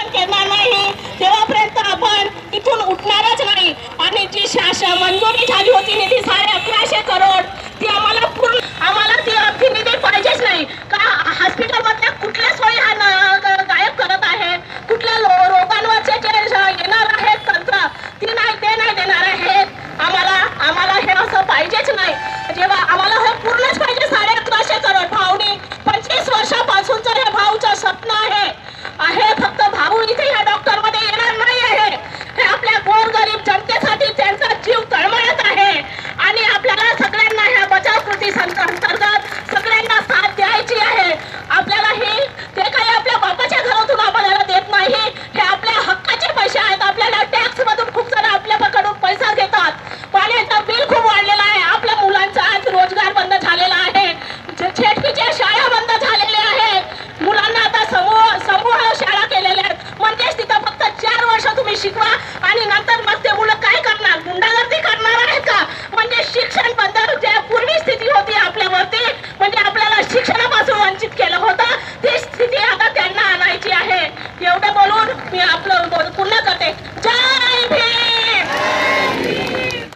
बंद करणार नाही तेव्हापर्यंत आपण इथून उठणारच नाही. आणि जी मंजुरी झाली होती निधी 1150 करोड ती आम्हाला ती अगदी निधी पाहिजेच नाही का. हॉस्पिटल मधल्या कुठल्या सोयी गायब करत आहे, कुठल्या रोगांवरचे जे येणार आहेत तंत्र ते नाही देणार आहेत. आम्हाला हे असं पाहिजेच नाही. जेव्हा आम्हाला हे पूर्णच पाहिजे 1150 करोड. भाऊनी 25 वर्षापासूनचं हे भाऊचं स्वप्न आहे फक्त भाऊ इथे ह्या डॉक्टर मध्ये येणार नाही आहे. हे आपल्या गोरगरीब जनतेसाठी त्यांचा जीव तळमळत आहे आणि आपल्याला सगळ्यांना ह्या बचाव कृती अंतर्गत